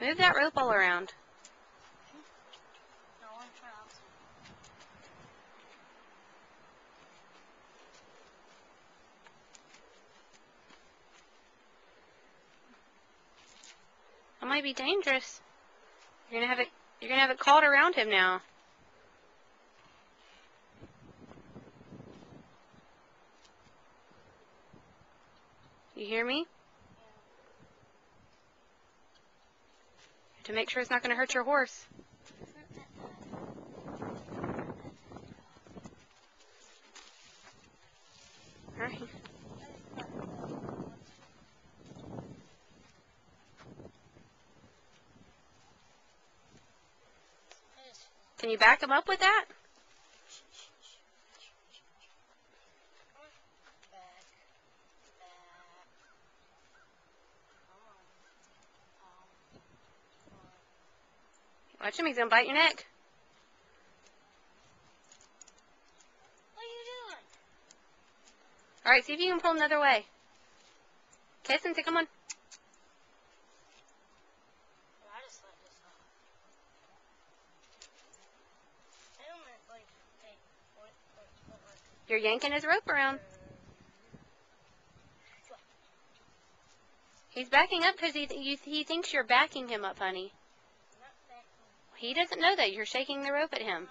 Move that rope all around. No one traps. That might be dangerous. You're gonna have it caught around him now. You hear me? To make sure it's not gonna hurt your horse. All right. Can you back him up with that? Watch him, he's gonna bite your neck. What are you doing? Alright, see if you can pull him the other way. Okay, Cynthia, come on. I just let this off. I don't like, hey, what? You're yanking his rope around. He's backing up because he thinks you're backing him up, honey. I'm not backing. He doesn't know that. You're shaking the rope at him.